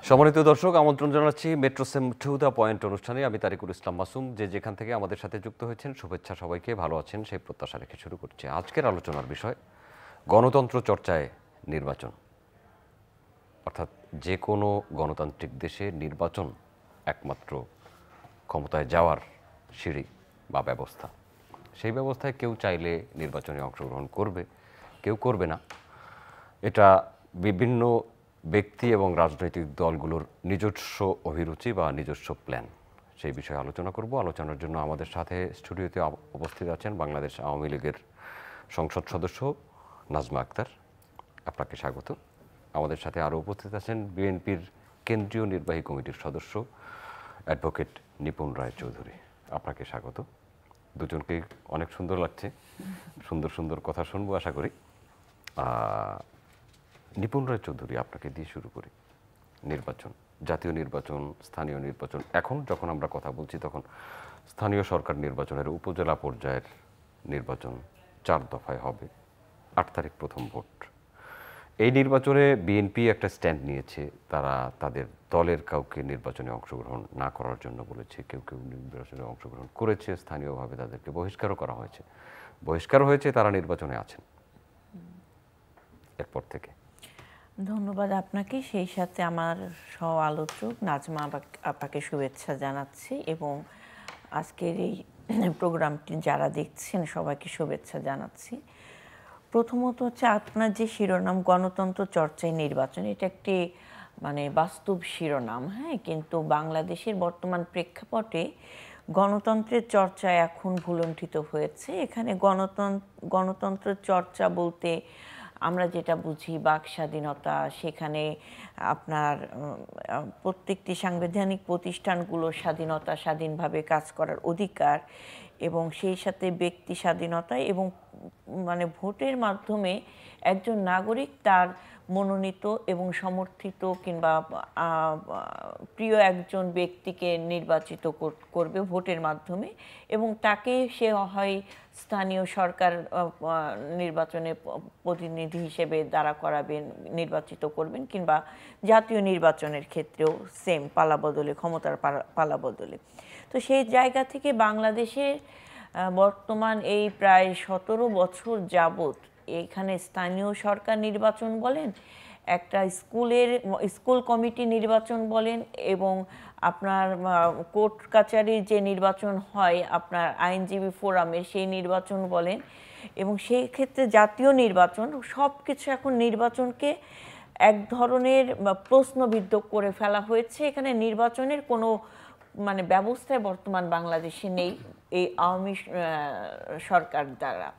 সম্মানিত দর্শক, আমন্ত্রণ জানাচ্ছি metro same to the point অনুষ্ঠানে। আমি তারিকুল ইসলাম মাসুম। যেখান থেকে আমাদের সাথে যুক্ত হয়েছেন, শুভেচ্ছা সবাইকে, ভালো আছেন সেই প্রত্যাশা রেখে শুরু করছি আজকের আলোচনার বিষয় গণতন্ত্র চর্চায় নির্বাচন। অর্থাৎ যে কোনো গণতান্ত্রিক দেশে নির্বাচন একমাত্র ক্ষমতায় যাওয়ার সিঁড়ি বা ব্যবস্থা। সেই ব্যবস্থায় কেউ চাইলে নির্বাচনে অংশগ্রহণ করবে, কেউ করবে না। এটা বিভিন্ন ব্যক্তি এবং রাজনৈতিক দলগুলোর নিজস্ব অভিরুচি বা নিজস্ব প্ল্যান। সেই বিষয়ে আলোচনা করব। আলোচনার জন্য আমাদের সাথে স্টুডিওতে উপস্থিত আছেন বাংলাদেশ আওয়ামী লীগের সংসদ সদস্য নাজমা আক্তার। আপনাকে স্বাগত। আমাদের সাথে আরও উপস্থিত আছেন বিএনপির কেন্দ্রীয় নির্বাহী কমিটির সদস্য অ্যাডভোকেট নিপুণ রায় চৌধুরী। আপনাকে স্বাগত। দুজনকেই অনেক সুন্দর লাগছে, সুন্দর সুন্দর কথা শুনবো আশা করি। নিপুণ রায় চৌধুরী, আপনাকে দিয়ে শুরু করি। নির্বাচন, জাতীয় নির্বাচন, স্থানীয় নির্বাচন, এখন যখন আমরা কথা বলছি তখন স্থানীয় সরকার নির্বাচনের উপজেলা পর্যায়ের নির্বাচন 4 দফায় হবে। 8 তারিখ প্রথম ভোট। এই নির্বাচনে বিএনপি একটা স্ট্যান্ড নিয়েছে, তারা তাদের দলের কাউকে নির্বাচনে অংশগ্রহণ না করার জন্য বলেছে। কেউ কেউ নির্বাচনে অংশগ্রহণ করেছে, স্থানীয়ভাবে তাদেরকে বহিষ্কারও করা হয়েছে। বহিষ্কার হয়েছে, তারা নির্বাচনে আছেন এরপর থেকে। ধন্যবাদ আপনাকে, সেই সাথে আমার সহ আলোচক নাজমা আপাকে শুভেচ্ছা জানাচ্ছি এবং আজকের এই প্রোগ্রামটি যারা দেখছেন সবাইকে শুভেচ্ছা জানাচ্ছি। প্রথমত হচ্ছে আপনার যে শিরোনাম গণতন্ত্র চর্চায় নির্বাচন, এটা একটি বাস্তব শিরোনাম, হ্যাঁ, কিন্তু বাংলাদেশের বর্তমান প্রেক্ষাপটে গণতন্ত্রের চর্চা এখন ভুলণ্ঠিত হয়েছে। এখানে গণতন্ত্র চর্চা বলতে আমরা যেটা বুঝি বাক স্বাধীনতা, সেখানে আপনার প্রত্যেকটি সাংবিধানিক প্রতিষ্ঠানগুলোর স্বাধীনতা, স্বাধীনভাবে কাজ করার অধিকার এবং সেই সাথে ব্যক্তি স্বাধীনতা এবং ভোটের মাধ্যমে একজন নাগরিক তার মনোনীত এবং সমর্থিত কিংবা প্রিয় একজন ব্যক্তিকে নির্বাচিত করবে ভোটের মাধ্যমে এবং তাকে সে হয় স্থানীয় সরকার নির্বাচনে প্রতিনিধি হিসেবে দাঁড়া করাবেন, নির্বাচিত করবেন, কিংবা জাতীয় নির্বাচনের ক্ষেত্রেও সেম পালাবদলে, ক্ষমতার পালাবদলে। তো সেই জায়গা থেকে বাংলাদেশের বর্তমান এই প্রায় 17 বছর যাবৎ এখানে স্থানীয় সরকার নির্বাচন বলেন, একটা স্কুল কমিটি নির্বাচন বলেন এবং আপনার কোর্ট কাচারির যে নির্বাচন হয় আপনার আইনজীবী ফোরামের সেই নির্বাচন বলেন এবং সেই ক্ষেত্রে জাতীয় নির্বাচন, সব কিছু এখন নির্বাচনকে এক ধরনের প্রশ্নবিদ্ধ করে ফেলা হয়েছে। এখানে নির্বাচনের কোনো ব্যবস্থায় বর্তমান বাংলাদেশে নেই এই আওয়ামী সরকার দ্বারা।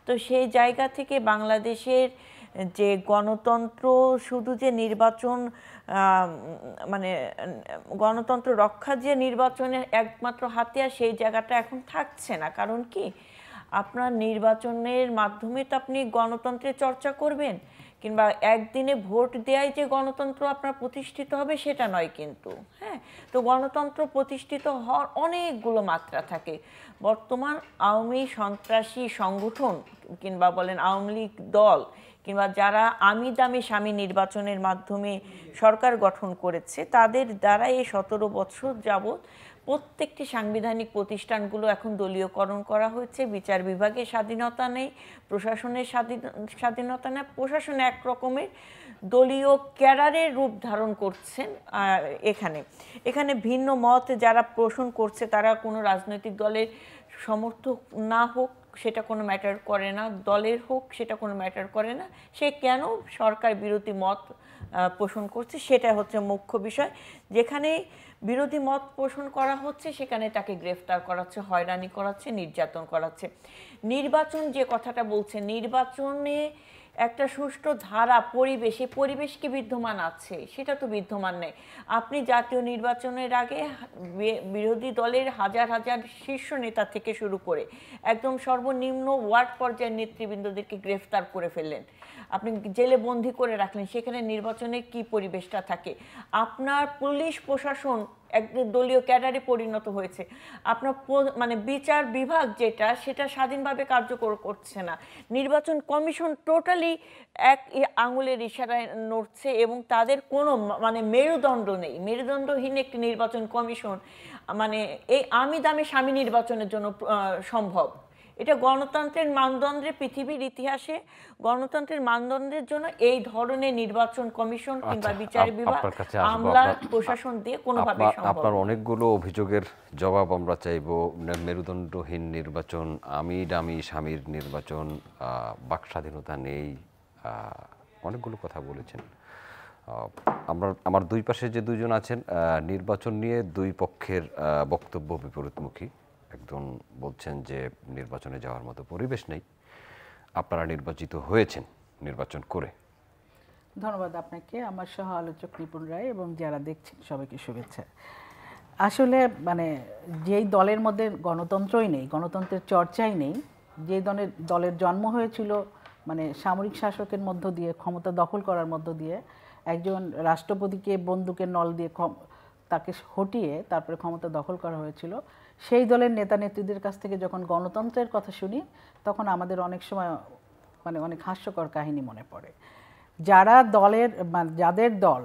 তো সেই জায়গা থেকে বাংলাদেশের যে গণতন্ত্র, শুধু যে নির্বাচন গণতন্ত্র রক্ষা যে নির্বাচনের একমাত্র হাতিয়ার, সেই জায়গাটা এখন থাকছে না। কারণ কি, আপনার নির্বাচনের মাধ্যমে তো আপনি গণতন্ত্রের চর্চা করবেন, কিংবা একদিনে ভোট দেওয়াই যে গণতন্ত্র আপনার প্রতিষ্ঠিত হবে সেটা নয় কিন্তু, হ্যাঁ। তো গণতন্ত্র প্রতিষ্ঠিত হওয়ার অনেকগুলো মাত্রা থাকে। বর্তমান আওয়ামী সন্ত্রাসী সংগঠন কিংবা বলেন আওয়ামী লীগ দল কিংবা যারা আমি দামি স্বামী নির্বাচনের মাধ্যমে সরকার গঠন করেছে, তাদের দ্বারা এই 17 বছর যাবৎ প্রত্যেকটি সাংবিধানিক প্রতিষ্ঠানগুলো এখন দলীয়করণ করা হয়েছে। বিচার বিভাগে স্বাধীনতা নেই, প্রশাসনের স্বাধীনতা নেই, প্রশাসন এক রকমের দলীয় ক্যাডারের রূপ ধারণ করছেন। এখানে ভিন্ন মত যারা পোষণ করছে, তারা কোনো রাজনৈতিক দলের সমর্থক না হোক সেটা কোনো ম্যাটার করে না, দলের হোক সেটা কোনো ম্যাটার করে না, সে কেন সরকার বিরোধী মত পোষণ করছে সেটা হচ্ছে মুখ্য বিষয়। যেখানে বিরোধী মত পোষণ করা হচ্ছে সেখানে তাকে গ্রেফতার করাচ্ছে, হয়রানি করাচ্ছে, নির্যাতন করাচ্ছে। নির্বাচন যে কথাটা বলছে, নির্বাচনে একটা সুষ্ঠু ধারা, পরিবেশ কি বিদ্যমান আছে? সেটা তো বিদ্যমান নেই। আপনি জাতীয় নির্বাচনের আগে বিরোধী দলের হাজার হাজার শীর্ষ নেতা থেকে শুরু করে একদম সর্বনিম্ন ওয়ার্ড পর্যায়ের নেতৃবৃন্দদেরকে গ্রেফতার করে ফেললেন। আপনি জেলে বন্দি করে রাখলেন, সেখানে নির্বাচনের কি পরিবেশটা থাকে? আপনার পুলিশ প্রশাসন এক দলীয় ক্যাডারে পরিণত হয়েছে, আপনার মানে বিচার বিভাগ যেটা সেটা স্বাধীনভাবে কার্যকর করছে না, নির্বাচন কমিশন টোটালি এক আঙুলের ইশারায় নড়ছে এবং তাদের কোনো মানে মেরুদণ্ড নেই, মেরুদণ্ডহীন একটি নির্বাচন কমিশন মানে এই আমি দামি স্বামী নির্বাচনের জন্য সম্ভব। এটা গণতন্ত্রের মানদণ্ডে, পৃথিবীর ইতিহাসে গণতন্ত্রের মানদণ্ডের জন্য এই ধরনের নির্বাচন কমিশন কিংবা বিচার বিভাগ, আমলা প্রশাসন দিয়ে কোনোভাবে সম্ভব। আপনার অনেকগুলো অভিযোগের জবাব আমরা চাইব। মেরুদণ্ডহীন নির্বাচন, আমি দামি স্বামীর নির্বাচন, বাক স্বাধীনতা নেই, অনেকগুলো কথা বলেছেন। আমার দুই পাশে যে দুইজন আছেন, নির্বাচন নিয়ে দুই পক্ষের বক্তব্য বিপরীতমুখী। একজন বলছেন যে নির্বাচনে যাওয়ার মতো পরিবেশ নেই, আপনারা নির্বাচিত হয়েছেন নির্বাচন করে। ধন্যবাদ আপনাকে, আমার সহ আলোচক নিপুণ রায় এবং যারা দেখছেন সবাইকে শুভেচ্ছা। আসলে মানে যেই দলের মধ্যে গণতন্ত্রই নেই, গণতন্ত্রের চর্চাই নেই, যে দলের জন্ম হয়েছিল মানে সামরিক শাসকের মধ্য দিয়ে, ক্ষমতা দখল করার মধ্য দিয়ে, একজন রাষ্ট্রপতিকে বন্দুকের নল দিয়ে তাকে হটিয়ে তারপরে ক্ষমতা দখল করা হয়েছিল, সেই দলের নেতা নেত্রীদের কাছ থেকে যখন গণতন্ত্রের কথা শুনি তখন আমাদের অনেক সময় মানে অনেক হাস্যকর কাহিনী মনে পড়ে। যারা দলের যাদের দল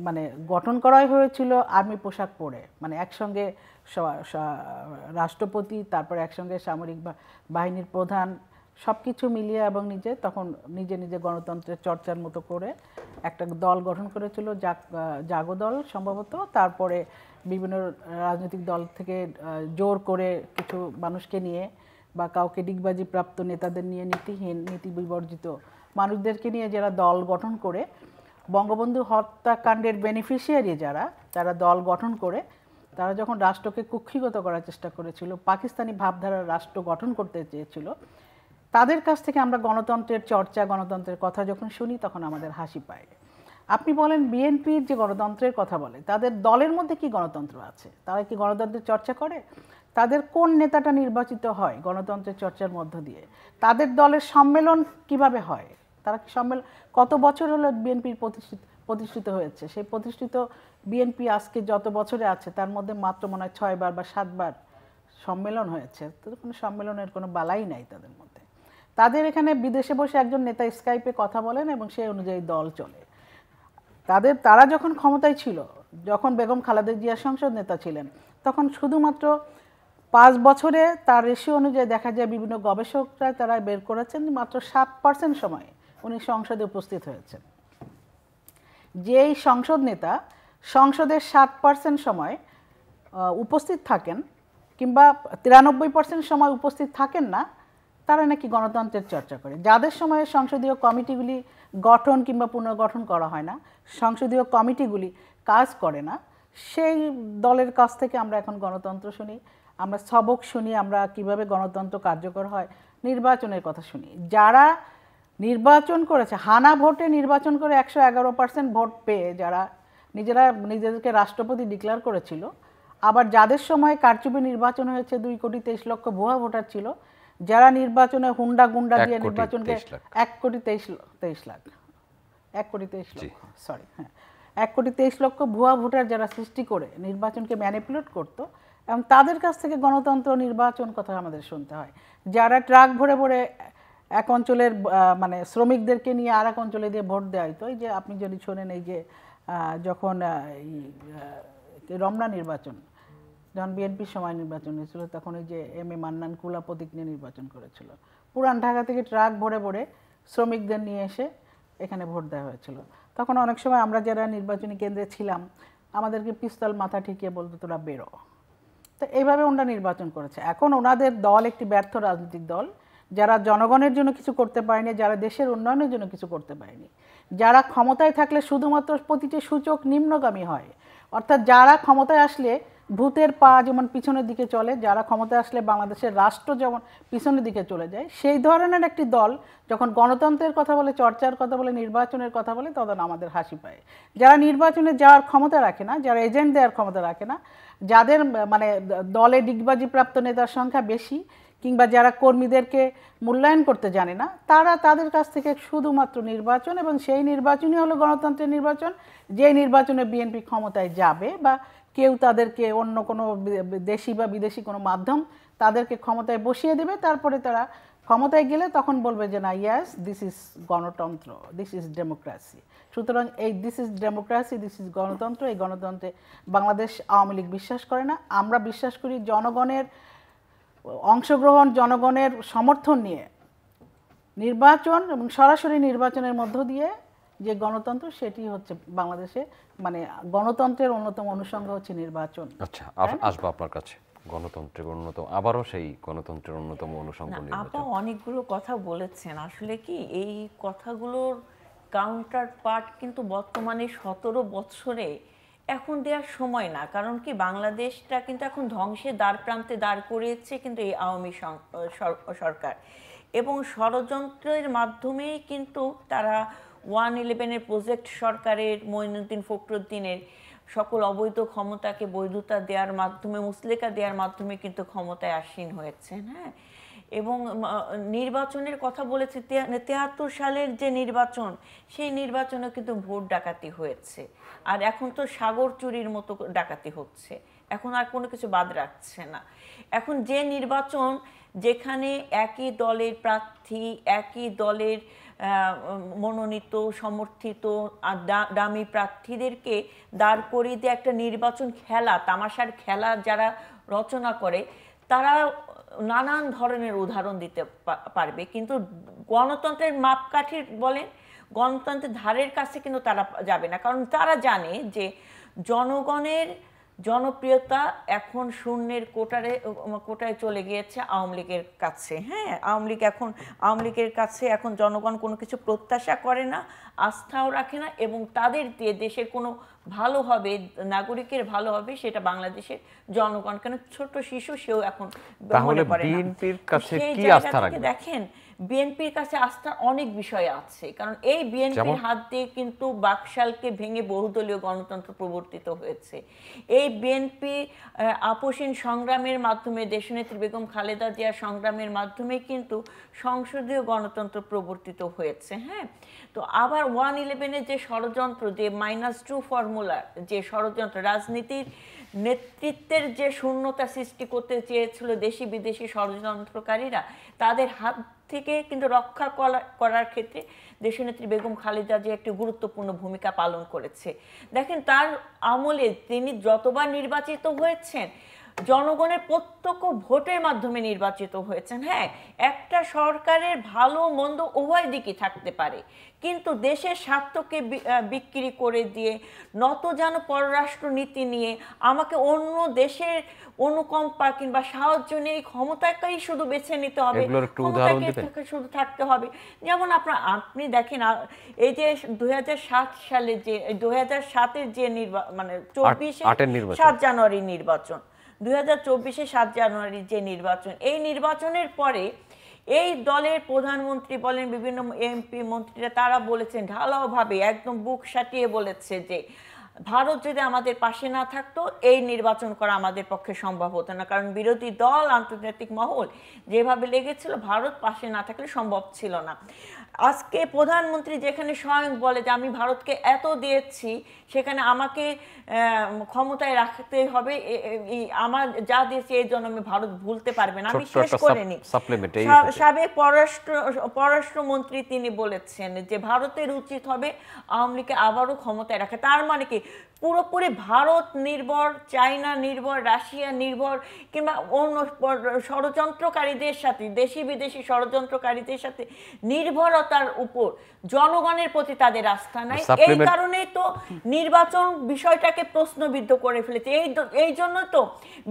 মানে গঠন করাই হয়েছিল আর্মি পোশাক পরে, মানে একসঙ্গে রাষ্ট্রপতি, তারপরে একসঙ্গে সামরিক বাহিনীর প্রধান, সব কিছু মিলিয়ে এবং তখন নিজে নিজে গণতন্ত্রের চর্চার মতো করে একটা দল গঠন করেছিল, জাগো দল সম্ভবত। তারপরে বিভিন্ন রাজনৈতিক দল থেকে জোর করে কিছু মানুষকে নিয়ে বা কাউকে ডিগবাজি প্রাপ্ত নেতাদের নিয়ে, নীতিহীন নীতি বিবর্জিত মানুষদেরকে নিয়ে যারা দল গঠন করে বঙ্গবন্ধু হত্যাকাণ্ডের বেনিফিশিয়ারি যারা দল গঠন করে তারা যখন রাষ্ট্রকে কুক্ষিগত করার চেষ্টা করেছিল, পাকিস্তানি ভাবধারার রাষ্ট্র গঠন করতে চেয়েছিল, তাদের কাছ থেকে আমরা গণতন্ত্রের চর্চা, গণতন্ত্রের কথা যখন শুনি তখন আমাদের হাসি পায়। আপনি বলেন বিএনপির যে গণতন্ত্রের কথা বলে, তাদের দলের মধ্যে কি গণতন্ত্র আছে? তারা কি গণতন্ত্রের চর্চা করে? তাদের কোন নেতাটা নির্বাচিত হয় গণতন্ত্রের চর্চার মধ্য দিয়ে? তাদের দলের সম্মেলন কিভাবে হয়? তারা কি কত বছর হলো বিএনপির প্রতিষ্ঠিত হয়েছে? সেই প্রতিষ্ঠিত বিএনপি আজকে যত বছরে আছে তার মধ্যে মাত্র মনে হয় 6 বার বা 7 বার সম্মেলন হয়েছে। তো কোনো সম্মেলনের কোনো বালাই নাই তাদের মধ্যে। তাদের এখানে বিদেশে বসে একজন নেতা স্কাইপে কথা বলেন এবং সেই অনুযায়ী দল চলে। তারা যখন ক্ষমতায় ছিল, যখন বেগম খালেদা জিয়া সংসদ নেতা ছিলেন, তখন শুধুমাত্র 5 বছরে তার রেশিও অনুযায়ী দেখা যায় বিভিন্ন গবেষকরা তারা বের করেছেন মাত্র 7% সময়ে উনি সংসদে উপস্থিত হয়েছেন। যেই সংসদ নেতা সংসদের 7% সময় উপস্থিত থাকেন কিংবা 93% সময় উপস্থিত থাকেন না, তারা নাকি গণতন্ত্রের চর্চা করে। যাদের সময়ে সংসদীয় কমিটিগুলি গঠন কিংবা পুনর্গঠন করা হয় না, সংসদীয় কমিটিগুলি কাজ করে না, সেই দলের কাছ থেকে আমরা এখন গণতন্ত্র শুনি, আমরা সবক শুনি, আমরা কিভাবে গণতন্ত্র কার্যকর হয়, নির্বাচনের কথা শুনি। যারা নির্বাচন করেছে, হানা ভোটে নির্বাচন করে 111% ভোট পেয়ে যারা নিজেদেরকে রাষ্ট্রপতি ডিক্লেয়ার করেছিল, আবার যাদের সময় কারচুপি নির্বাচন হয়েছে 2 কোটি 23 লক্ষ ভুয়া ভোটার ছিল, যারা নির্বাচনে হুন্ডা গুন্ডা দিয়ে নির্বাচনকে 1 কোটি 23 লাখ 1 কোটি 23 লক্ষ সরি হ্যাঁ 1 কোটি 23 লক্ষ ভুয়া ভোটার যারা সৃষ্টি করে নির্বাচনকে ম্যানিপুলেট করতো, এবং তাদের কাছ থেকে গণতন্ত্র নির্বাচন কথা আমাদের শুনতে হয়। যারা ট্রাক ভরে ভরে এক অঞ্চলের মানে শ্রমিকদেরকে নিয়ে আর এক অঞ্চলে দিয়ে ভোট দেওয়া হতো। এই যে আপনি যদি শোনেন, এই যে যখন রমনা নির্বাচন, যখন বিএনপির সময় নির্বাচন হয়েছিল, তখন ওই যে এম এ মান্নান কুলা প্রতীক নিয়ে নির্বাচন করেছিল। পুরান ঢাকা থেকে ট্রাক ভরে ভরে শ্রমিকদের নিয়ে এসে এখানে ভোট দেওয়া হয়েছিল। তখন অনেক সময় আমরা যারা নির্বাচনী কেন্দ্রে ছিলাম, আমাদেরকে পিস্তল মাথা ঠেকিয়ে বলতো তোরা বেরো। তো এইভাবে ওনারা নির্বাচন করেছে। এখন ওনাদের দল একটি ব্যর্থ রাজনৈতিক দল, যারা জনগণের জন্য কিছু করতে পারেনি, যারা দেশের উন্নয়নের জন্য কিছু করতে পারেনি, যারা ক্ষমতায় থাকলে শুধুমাত্র প্রতিটি সূচক নিম্নগামী হয়, অর্থাৎ যারা ক্ষমতায় আসলে ভূতের পা যেমন পিছনের দিকে চলে, যারা ক্ষমতায় আসলে বাংলাদেশের রাষ্ট্র যেমন পিছনের দিকে চলে যায়, সেই ধরনের একটি দল যখন গণতন্ত্রের কথা বলে, চর্চার কথা বলে, নির্বাচনের কথা বলে, তখন আমাদের হাসি পায়। যারা নির্বাচনে যাওয়ার ক্ষমতা রাখে না, যারা এজেন্ট দেওয়ার ক্ষমতা রাখে না, যাদের মানে দলে ডিগবাজি প্রাপ্ত নেতার সংখ্যা বেশি কিংবা যারা কর্মীদেরকে মূল্যায়ন করতে জানে না, তারা তাদের কাছ থেকে শুধুমাত্র নির্বাচন, এবং সেই নির্বাচনই হলো গণতন্ত্রের নির্বাচন, যে নির্বাচনে বিএনপি ক্ষমতায় যাবে বা কেউ তাদেরকে অন্য কোনো দেশি বা বিদেশি কোনো মাধ্যম তাদেরকে ক্ষমতায় বসিয়ে দেবে, তারপরে তারা ক্ষমতায় গেলে তখন বলবে যে না, ইয়াস, দিস ইজ গণতন্ত্র, দিস ইজ ডেমোক্রেসি। সুতরাং এই this is democracy, this is গণতন্ত্র, এই গণতন্ত্রে বাংলাদেশ আওয়ামী লীগ বিশ্বাস করে না। আমরা বিশ্বাস করি জনগণের অংশগ্রহণ, জনগণের সমর্থন নিয়ে নির্বাচন এবং সরাসরি নির্বাচনের মধ্য দিয়ে যে গণতন্ত্র, সেটি হচ্ছে বাংলাদেশে মানে গণতন্ত্রের অন্যতম অনুষঙ্গ হচ্ছে নির্বাচন। আচ্ছা, আসবো আপনার কাছে। গণতন্ত্রের অন্যতম, আবারও সেই গণতন্ত্রের অন্যতম অনুষঙ্গ নির্বাচন। আপা অনেকগুলো কথা বলেছেন, আসলে কি এই কথাগুলোর কাউন্টার পার্ট কিন্তু বর্তমানে 17 বছরে এখন দেওয়ার সময় না। কারণ কি বাংলাদেশটা কিন্তু এখন ধ্বংসের দ্বার প্রান্তে দাঁড় করিয়েছে কিন্তু এই আওয়ামী সরকার, এবং ষড়যন্ত্রের মাধ্যমেই কিন্তু তারা 111-এর প্রজেক্ট সরকারের মঈনুদ্দিন ফখরুদ্দিনের সকল অবৈধ ক্ষমতাকে বৈধতা দেওয়ার মাধ্যমে, মুসলেকা দেওয়ার মাধ্যমে কিন্তু ক্ষমতায় আসীন হয়েছেন। হ্যাঁ, এবং নির্বাচনের কথা বলেছে 73 সালের যে নির্বাচন, সেই নির্বাচনে কিন্তু ভোট ডাকাতি হয়েছে, আর এখন তো সাগর চুরির মতো ডাকাতি হচ্ছে, এখন আর কোনো কিছু বাদ রাখছে না। এখন যে নির্বাচন, যেখানে একই দলের প্রার্থী, একই দলের মনোনীত সমর্থিত দামি প্রার্থীদেরকে দাঁড় করিয়ে দিয়ে একটা নির্বাচন খেলা, তামাশার খেলা যারা রচনা করে, তারা নানান ধরনের উদাহরণ দিতে পারবে, কিন্তু গণতন্ত্রের মাপকাঠি বলেন, গণতন্ত্রের ধারের কাছে কিন্তু তারা যাবে না। কারণ তারা জানে যে জনগণের জনপ্রিয়তা এখন শূন্যের কোটায় চলে গিয়েছে আওয়ামী লীগের কাছে। হ্যাঁ, আওয়ামী লীগের কাছে এখন জনগণ কোনো কিছু প্রত্যাশা করে না, আস্থাও রাখে না, এবং তাদের দিয়ে দেশের কোনো ভালো হবে, নাগরিকের ভালো হবে, সেটা বাংলাদেশের জনগণ, কেন ছোট শিশু সেও এখন মনে করে না। বিএনপির কাছে কি আস্থা রাখবে? দেখেন, বিএনপির কাছে আস্থার অনেক বিষয় আছে, কারণ এই বিএনপির হাত দিয়ে কিন্তু বাকশালকে ভেঙে বহুদলীয় গণতন্ত্র প্রবর্তিত হয়েছে। এই বিএনপি আপসীন সংগ্রামের মাধ্যমে, দেশনেত্রী বেগম খালেদা জিয়ার সংগ্রামের মাধ্যমে কিন্তু সংসদীয় গণতন্ত্র প্রবর্তিত হয়েছে। হ্যাঁ, তো আবার 111-এর যে ষড়যন্ত্র, যে -2 ফর্মুলা, যে ষড়যন্ত্র, রাজনীতির নেতৃত্বের যে শূন্যতা সৃষ্টি করতে চেয়েছিল দেশি বিদেশি ষড়যন্ত্রকারীরা, তাদের হাত থেকে কিন্তু রক্ষা করার ক্ষেত্রে দেশনেত্রী বেগম খালেদা জিয়া একটি গুরুত্বপূর্ণ ভূমিকা পালন করেছে। দেখেন, তার আমলে তিনি যতবার নির্বাচিত হয়েছেন, জনগণের প্রত্যক্ষ ভোটের মাধ্যমে নির্বাচিত হয়েছেন। হ্যাঁ, একটা সরকারের ভালো মন্দ উভয় দিকই থাকতে পারে, কিন্তু দেশের স্বার্থকে বিক্রি করে দিয়ে নতজানু পররাষ্ট্র নীতি নিয়ে আমাকে অন্য দেশের অনুকম্পা কিংবা সাহায্য নিয়ে ক্ষমতাকেই শুধু বেছে নিতে হবে, শুধু থাকতে হবে। যেমন আপনি দেখেন, এই যে 2007 সালে যে 2007-এর যে মানে 7 জানুয়ারি নির্বাচন, 2024-এ 7 জানুয়ারি যে নির্বাচন, এই নির্বাচনের পরে এই দলের প্রধানমন্ত্রী বলেন, বিভিন্ন এমপি মন্ত্রীরা, তারা বলেছেন ঢালাওভাবে, একদম বুক সাটিয়ে বলেছে যে ভারত যদি আমাদের পাশে না থাকতো, এই নির্বাচন করা আমাদের পক্ষে সম্ভব হতো না। কারণ বিরোধী দল, আন্তর্জাতিক মহল যেভাবে লেগেছিল, ভারত পাশে না থাকলে সম্ভব ছিল না। আজকে প্রধানমন্ত্রী যেখানে স্বয়ং বলে যে আমি ভারতকে এত দিয়েছি, সেখানে আমাকে ক্ষমতায় রাখতে হবে, আমার যা দিয়েছি এই জন্য আমি ভারত ভুলতে পারবে না। আমি শেষ করে নি। সাবেক পররাষ্ট্রমন্ত্রী তিনি বলেছেন যে ভারতের উচিত হবে আওয়ামী লীগকে আবারও ক্ষমতায় রাখা। তার মানে কি, পুরোপুরি ভারত নির্ভর, চায়না নির্ভর, রাশিয়া নির্ভর, কিংবা অন্য ষড়যন্ত্রকারীদের সাথে, দেশি বিদেশি ষড়যন্ত্রকারীদের সাথে নির্ভরতার উপর জনগণের প্রতি তাদের আস্থা নাই। এই কারণেই তো নির্বাচন বিষয়টাকে প্রশ্নবিদ্ধ করে ফেলেছে। এই জন্য তো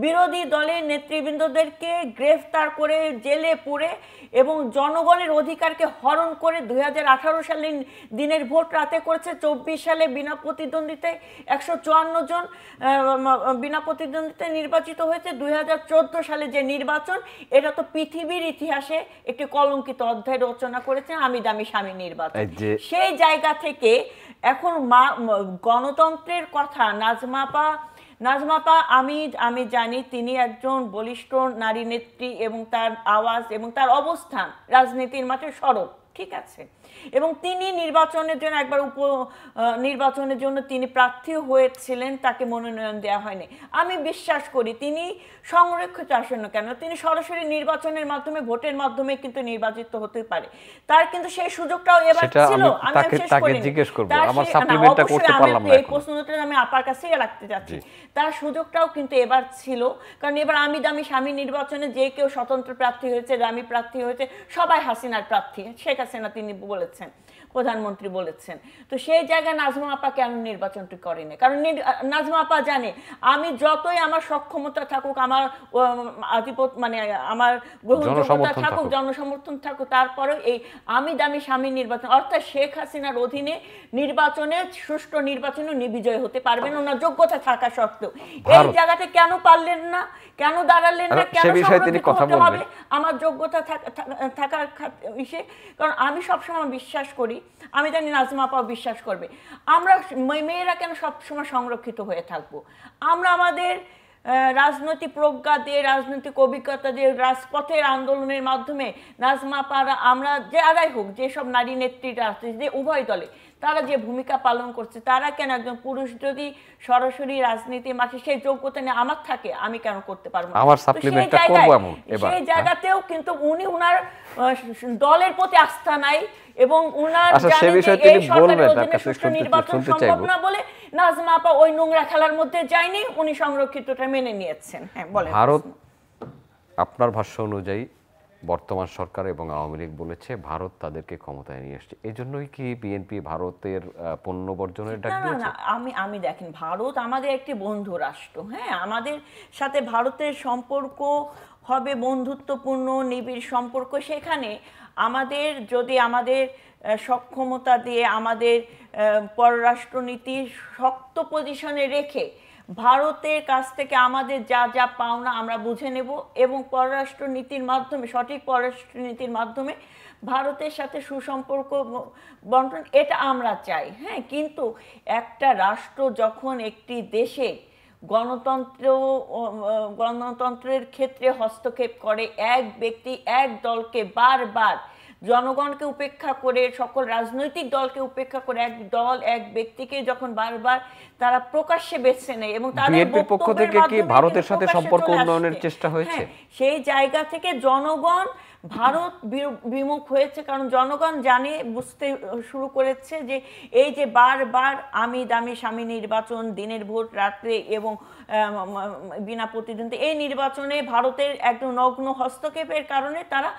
বিরোধী দলের নেতৃবৃন্দদেরকে গ্রেফতার করে জেলে পুরে এবং জনগণের অধিকারকে হরণ করে 2018 সালের দিনের ভোট রাতে করেছে। 24 সালে বিনা প্রতিদ্বন্দ্বিতায় 154 জন বিনা প্রতিদ্বন্দ্বিতায় নির্বাচিত হয়েছে। 2014 সালে যে নির্বাচন, এটা তো পৃথিবীর ইতিহাসে একটি কলঙ্কিত অধ্যায় রচনা করেছে আমি দামি স্বামী নির্বাচন। সেই জায়গা থেকে এখন গণতন্ত্রের কথা নাজমা আপা আমি জানি তিনি একজন বলিষ্ঠ নারী নেত্রী এবং তার আওয়াজ এবং তার অবস্থান রাজনীতির মাঠে সরব, ঠিক আছে, এবং তিনি নির্বাচনের জন্য একবার নির্বাচনের জন্য তিনি প্রার্থী হয়েছিলেন, তাকে মনোনয়ন দেওয়া হয়নি। আমি বিশ্বাস করি তিনি সংরক্ষিত আসন্ন কেন, তিনি সরাসরি নির্বাচনের মাধ্যমে ভোটের মাধ্যমে কিন্তু নির্বাচিত হতে পারে, তার কিন্তু সেই সুযোগটাও এবার ছিল। আমি তাকে জিজ্ঞেস করব, আমার সাপ্লিমেন্টটা করতে পারলাম না, এই প্রশ্নটা আমি আপার কাছে রাখতে যাচ্ছি। তার সুযোগটাও কিন্তু এবার ছিল, কারণ এবার আমি দামি স্বামী নির্বাচনে যে কেউ স্বতন্ত্র প্রার্থী হয়েছে, দামি প্রার্থী হয়েছে, সবাই হাসিনার প্রার্থী, শেখ হাসিনা তিনি বলেছেন, প্রধানমন্ত্রী বলেছেন। তো সেই জায়গায় নাজমা আপা কেন নির্বাচনটি করেনি? কারণ নাজমা আপা জানে আমি যতই আমার সক্ষমতা থাকুক, আমার আধিপত্য মানে আমার গ্রহণযোগ্যতা থাকুক, জনসমর্থন থাকুক, তারপরেও এই আমি দামি স্বামী নির্বাচন অর্থাৎ শেখ হাসিনার অধীনে নির্বাচনে সুষ্ঠু নির্বাচনে বিজয় হতে পারবেন ওনার যোগ্যতা থাকা সত্ত্বেও। এই জায়গাতে কেন পারলেন না, কেন দাঁড়ালেন না, কেন সংরক্ষিত হবে আমার যোগ্যতা থাকার বিষয়ে? কারণ আমি সবসময় বিশ্বাস করি, আমি জানি নাজমা আপাও বিশ্বাস করবে, আমরা মেয়েরা কেন সবসময় সংরক্ষিত হয়ে থাকবো? আমরা আমাদের রাজনৈতিক প্রজ্ঞা দিয়ে, রাজনৈতিক অভিজ্ঞতা দিয়ে, রাজপথের আন্দোলনের মাধ্যমে নাজমা আপারা, আমরা যারাই হোক, যেসব নারী নেত্রীরা আছে যে উভয় দলে, তারা যে ভূমিকা পালন করছে, তারা কেন একজন পুরুষ যদি সরাসরি রাজনীতির মাঠে সেই যোগ্যতা নিয়ে আমার থাকে, আমি কেন করতে পারবো না? সেই জায়গাতেও কিন্তু উনি উনার দলের প্রতি আস্থা নাই এবং উনার জানেন যে এই সরকারের অধীনে সুষ্ঠু নির্বাচন সম্ভব না বলে নাজমা আপা ওই নোংরা খেলার মধ্যে যায়নি, উনি সংরক্ষিতটা মেনে নিয়েছেন। হ্যাঁ বলেন। ভারত, আপনার ভাষ্য অনুযায়ী বর্তমান সরকার এবং আওয়ামী লীগ বলেছে ভারত তাদেরকে ক্ষমতায় নিয়ে এসেছে, এই জন্যই কি বিএনপি ভারতের পণ্য বর্জনের ডাক দিয়েছে? না, আমি দেখেন, ভারত আমাদের একটি বন্ধু রাষ্ট্র, হ্যাঁ, আমাদের সাথে ভারতের সম্পর্ক হবে বন্ধুত্বপূর্ণ নিবিড় সম্পর্ক। সেখানে আমাদের যদি আমাদের সক্ষমতা দিয়ে আমাদের পররাষ্ট্রনীতি শক্ত পজিশনে রেখে ভারতের কাছ থেকে আমাদের যা যা পাওনা আমরা বুঝে নেব এবং পররাষ্ট্রনীতির মাধ্যমে, সঠিক পররাষ্ট্রনীতির মাধ্যমে ভারতের সাথে সুসম্পর্ক বন্টন, এটা আমরা চাই। হ্যাঁ, কিন্তু একটা রাষ্ট্র যখন একটি দেশে গণতন্ত্রের ক্ষেত্রে হস্তক্ষেপ করে, এক ব্যক্তি এক দলকে বারবার, জনগণকে উপেক্ষা করে, সকল রাজনৈতিক দলকে উপেক্ষা করে এক দল এক ব্যক্তিকে যখন বারবার তারা প্রকাশ্যে বেছে নেয় এবং তাদের পক্ষ থেকে কি ভারতের সাথে সম্পর্ক উন্নয়নের চেষ্টা হয়েছে? সেই জায়গা থেকে জনগণ ভারত বিমুখ হয়েছে, কারণ জনগণ জানে, বুঝতে শুরু করেছে যে এই যে বারবার আমি দামি স্বামী নির্বাচন, দিনের ভোট, রাত্রে এবং বিনা প্রতিদ্বন্দ্বী, এই নির্বাচনে ভারতের একদম নগ্ন হস্তক্ষেপের কারণে তারা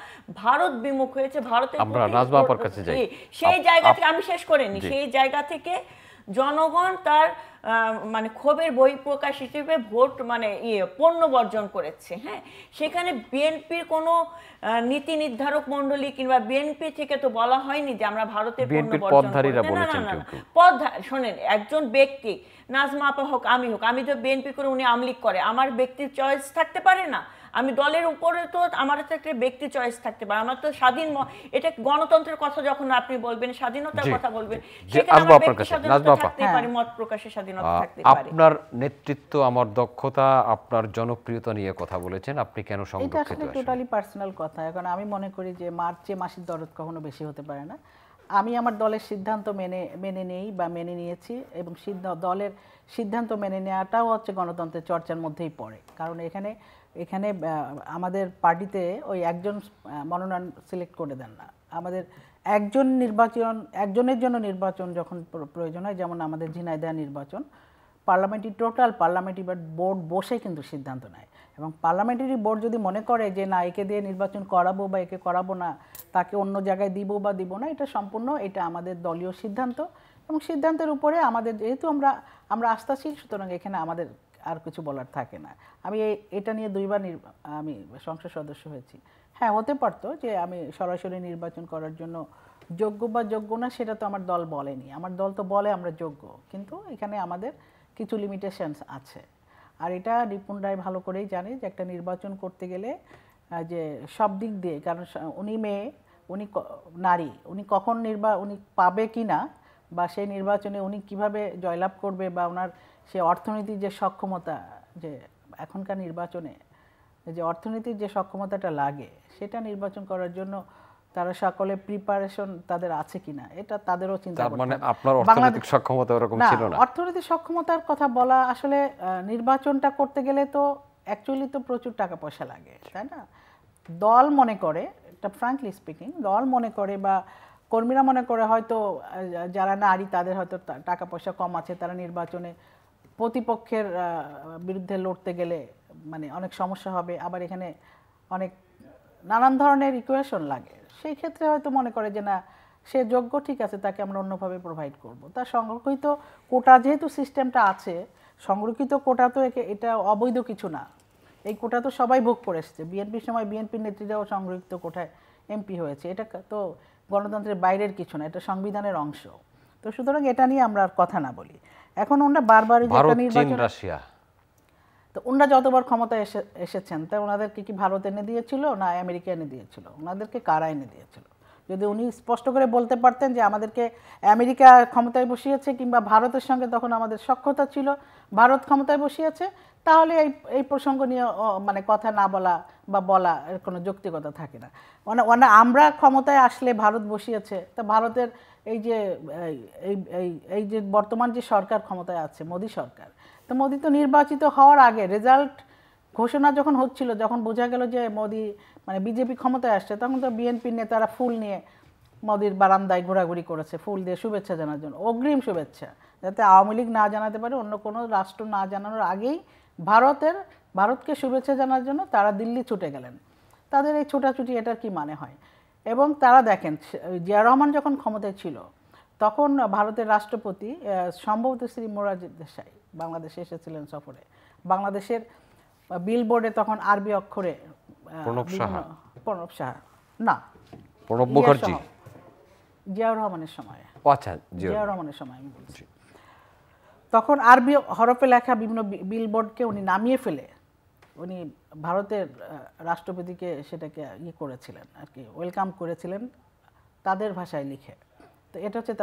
ভারত বিমুখ হয়েছে। ভারতের সেই জায়গা থেকে, আমি শেষ করিনি, সেই জায়গা থেকে জনগণ তার মানে ক্ষোভের বহিঃপ্রকাশ হিসেবে ভোট মানে পণ্য বর্জন করেছে। হ্যাঁ, সেখানে বিএনপির কোনো নীতি নির্ধারক মণ্ডলী কিংবা বিএনপি থেকে তো বলা হয়নি যে আমরা ভারতের পণ্য বর্জন করব। শোনেন, একজন ব্যক্তি, নাজমা আপা হোক, আমি হোক, আমি তো বিএনপি করে উনি আওয়ামী লীগ করে, আমার ব্যক্তির চয়েস থাকতে পারে না? আমি দলের উপরে তো আমার একটা ব্যক্তি চয়েস থাকতে পারে, আমার তো স্বাধীন, এটা গণতন্ত্রের কথা যখন আপনি বলবেন, স্বাধীনতার কথা বলবেন, সেখানে আমার ব্যক্তি স্বাধীনতা থাকতে পারে, মত প্রকাশের স্বাধীনতা থাকতে পারে। আপনার নেতৃত্ব, আমার দক্ষতা, আপনার জনপ্রিয়তা নিয়ে কথা বলেছেন, আপনি কেন সংরক্ষিত? এটা আসলে টোটালি পার্সোনাল কথা। এখন আমি মনে করি যে মাসির দরদ কখনো বেশি হতে পারে না। আমি আমার দলের সিদ্ধান্ত মেনে নেই বা মেনে নিয়েছি এবং দলের সিদ্ধান্ত মেনে নেওয়াটাও হচ্ছে গণতন্ত্রের চর্চার মধ্যেই পড়ে। কারণ এখানে আমাদের পার্টিতে ওই একজন মনোনয়ন সিলেক্ট করে দেন না, আমাদের একজনের জন্য নির্বাচন যখন প্রয়োজন হয়, যেমন আমাদের ঝিনাইদহ নির্বাচন, টোটাল পার্লামেন্টারি বোর্ড বসে কিন্তু সিদ্ধান্ত নেয় এবং পার্লামেন্টারি বোর্ড যদি মনে করে যে না, একে দিয়ে নির্বাচন করাবো বা একে করাবো না, তাকে অন্য জায়গায় দিব বা দিব না, এটা সম্পূর্ণ এটা আমাদের দলীয় সিদ্ধান্ত এবং সিদ্ধান্তের উপরে আমাদের, যেহেতু আমরা আস্থাশীল, সুতরাং এখানে আমাদের আর কিছু বলার থাকে না। আমি এটা নিয়ে 2বার আমি সংসদ সদস্য হয়েছি। হ্যাঁ, হতে পারতো যে আমি সরাসরি নির্বাচন করার জন্য যোগ্য বা যোগ্য না, সেটা তো আমার দল বলেনি। আমার দল তো বলে আমরা যোগ্য, কিন্তু এখানে আমাদের কিছু লিমিটেশনস আছে। আর এটা রিপুন রায় ভালো করেই জানে যে একটা নির্বাচন করতে গেলে যে সব দিক দিয়ে, কারণ উনি মেয়ে, উনি নারী, উনি কখন উনি পাবে কি না বা সেই নির্বাচনে উনি কিভাবে জয়লাভ করবে বা ওনার সে অর্থনীতির যে সক্ষমতা, যে এখনকার নির্বাচনে যে অর্থনীতির যে সক্ষমতাটা লাগে সেটা নির্বাচন করার জন্য তারা সকলে প্রিপারেশন তাদের আছে কিনা এটা তাদেরও চিন্তা করতে হবে। মানে আপনার অর্থনৈতিক সক্ষমতা ওরকম ছিল না? অর্থনৈতিক সক্ষমতার কথা বলা আসলে নির্বাচনটা করতে গেলে তো অ্যাকচুয়ালি তো প্রচুর টাকা পয়সা লাগে, তাই না? দল মনে করে, এটা ফ্র্যাঙ্কলি স্পিকিং, দল মনে করে বা কর্মীরা মনে করে হয়তো যারা নারী তাদের হয়তো টাকা পয়সা কম আছে, তারা নির্বাচনে প্রতিপক্ষের বিরুদ্ধে লড়তে গেলে মানে অনেক সমস্যা হবে, আবার এখানে অনেক নানান ধরনের ইকুয়েশন লাগে। সেই ক্ষেত্রে হয়তো মনে করে যে না, সে যোগ্য, ঠিক আছে, তাকে আমরা অন্যভাবে প্রোভাইড করব। তার সংরক্ষিত কোটা যেহেতু সিস্টেমটা আছে, সংরক্ষিত কোটা তো এটা অবৈধ কিছু না, এই কোটা তো সবাই ভোগ করে এসছে। বিএনপির সময় বিএনপির নেত্রীরাও সংরক্ষিত কোটায় এমপি হয়েছে, এটা তো গণতন্ত্রের বাইরের কিছু না, এটা সংবিধানের অংশ। তো সুতরাং এটা নিয়ে আমরা আর কথা না বলি। এখন ওনারা বারবারই যে একটা নির্বাচন, রাশিয়া, তো ওনারা যতবার ক্ষমতায় এসেছেন তা ওনাদেরকে কি ভারত এনে দিয়েছিল না আমেরিকা এনে দিয়েছিল? ওনাদেরকে কারা এনে দিয়েছিল? যদি উনি স্পষ্ট করে বলতে পারতেন যে আমাদেরকে আমেরিকা ক্ষমতায় বসিয়েছে কিংবা ভারতের সঙ্গে তখন আমাদের সখ্যতা ছিল, ভারত ক্ষমতায় বসিয়েছে, তাহলে এই প্রসঙ্গ নিয়ে মানে কথা না বলা বা বলা এর কোনো যৌক্তিকতা থাকে না। মানে আমরা ক্ষমতায় আসলে ভারত বসিয়েছে, তা ভারতের এই যে এই যে বর্তমান যে সরকার ক্ষমতায় আছে, মোদী সরকার, তো মোদী তো নির্বাচিত হওয়ার আগে রেজাল্ট ঘোষণা যখন হচ্ছিল, যখন বোঝা গেল যে মোদী মানে বিজেপি ক্ষমতায় আসছে, তখন তো বিএনপির নেতারা ফুল নিয়ে মোদীর বারান্দায় ঘোরাঘুরি করেছে, ফুল দিয়ে শুভেচ্ছা জানার জন্য, অগ্রিম শুভেচ্ছা, যাতে আওয়ামী লীগ না জানাতে পারে, অন্য কোনো রাষ্ট্র না জানানোর আগেই ভারতকে শুভেচ্ছা জানার জন্য তারা দিল্লি ছুটে গেলেন। তাদের এই ছোটাছুটি এটার কি মানে হয়? এবং তারা দেখেন জিয়া রহমান যখন ক্ষমতায় ছিল তখন ভারতের রাষ্ট্রপতি সম্ভবত শ্রী মোরারজি দেশাই বাংলাদেশে এসেছিলেন সফরে। বাংলাদেশের বিলবোর্ডে তখন আরবি অক্ষরে প্রণব সাহা না, প্রণব মুখার্জি, জিয়াউর রহমানের সময়, আচ্ছা জিয়াউর রহমানের সময় আমি বলছি, তখন আরবি হরফে লেখা বিভিন্ন বিলবোর্ডকে উনি নামিয়ে ফেলে উনি ভারতের রাষ্ট্রপতিকে সেটাকে করেছিলেন আর কি, ওয়েলকাম করেছিলেন তাদের ভাষায় লিখে। তো এটা হচ্ছে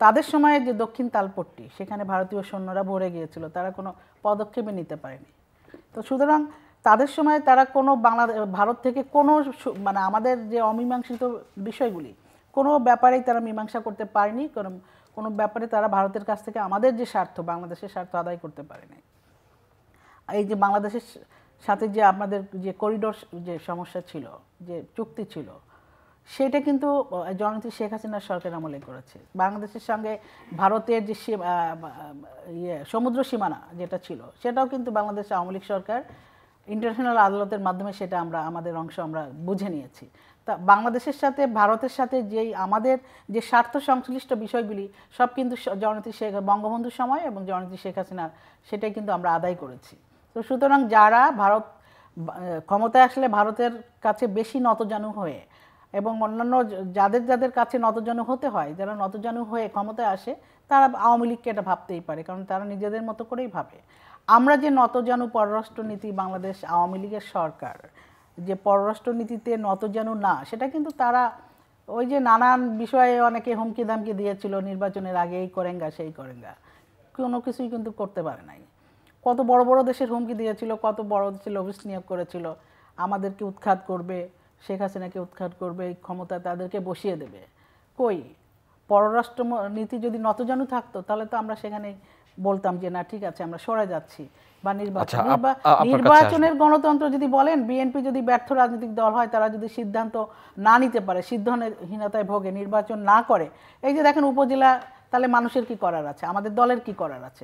তাদের সময়ে যে দক্ষিণ তালপট্টি, সেখানে ভারতীয় সৈন্যরা ভরে গিয়েছিল, তারা কোনো পদক্ষেপে নিতে পারেনি। তো সুতরাং তাদের সময় তারা কোনো ভারত থেকে কোনো মানে আমাদের যে অমীমাংসিত বিষয়গুলি কোনো ব্যাপারেই তারা মীমাংসা করতে পারেনি, কোনো ব্যাপারে তারা ভারতের কাছ থেকে আমাদের যে স্বার্থ, বাংলাদেশের স্বার্থ আদায় করতে পারেনি। এই যে বাংলাদেশের সাথে যে আমাদের যে করিডোর যে সমস্যা ছিল, যে চুক্তি ছিল, সেটা কিন্তু জননেত্রী শেখ হাসিনার সরকার আমলে করেছে। বাংলাদেশের সঙ্গে ভারতের যে সমুদ্র সীমানা যেটা ছিল, সেটাও কিন্তু বাংলাদেশ আওয়ামী লীগ সরকার ইন্টারন্যাশনাল আদালতের মাধ্যমে সেটা আমাদের অংশ আমরা বুঝে নিয়েছি। তা বাংলাদেশের সাথে ভারতের সাথে যেই আমাদের যে স্বার্থ সংশ্লিষ্ট বিষয়গুলি সব কিন্তু জননেত্রী বঙ্গবন্ধুর সময় এবং জননেত্রী শেখ হাসিনার সেটাই কিন্তু আমরা আদায় করেছি। তো সুতরাং যারা ভারত ক্ষমতায় আসলে ভারতের কাছে বেশি নতজানু হয়ে এবং অন্যান্য যাদের কাছে নতজানু হতে হয়, যারা নতজানু হয়ে ক্ষমতায় আসে, তারা আওয়ামী লীগকে এটা ভাবতেই পারে, কারণ তারা নিজেদের মতো করেই ভাবে। আমরা যে নতজানু পররাষ্ট্রনীতি, বাংলাদেশ আওয়ামী লীগের সরকার যে পররাষ্ট্রনীতিতে নতজানু না, সেটা কিন্তু তারা ওই যে নানান বিষয়ে অনেকে হুমকি ধামকি দিয়েছিল নির্বাচনের আগে, এই করেঙ্গা সেই করেঙ্গা, কোনো কিছুই কিন্তু করতে পারে নাই। কত বড় বড় দেশের হুমকি দিয়েছিল, কত বড় দেশের লবিস্ট নিয়োগ করেছিল, আমাদেরকে উৎখাত করবে, শেখ হাসিনাকে উৎখাত করবে, এই ক্ষমতা তাদেরকে বসিয়ে দেবে। কই পররাষ্ট্র নীতি যদি নতজানু থাকতো তাহলে তো আমরা সেখানে বলতাম যে না ঠিক আছে আমরা সরে যাচ্ছি। বা নির্বাচনের গণতন্ত্র যদি বলেন, বিএনপি যদি ব্যর্থ রাজনৈতিক দল হয়, তারা যদি সিদ্ধান্ত না নিতে পারে, সিদ্ধান্তহীনতায় ভোগে, নির্বাচন না করে, এই যে দেখেন উপজেলা, তাহলে মানুষের কি করার আছে, আমাদের দলের কি করার আছে?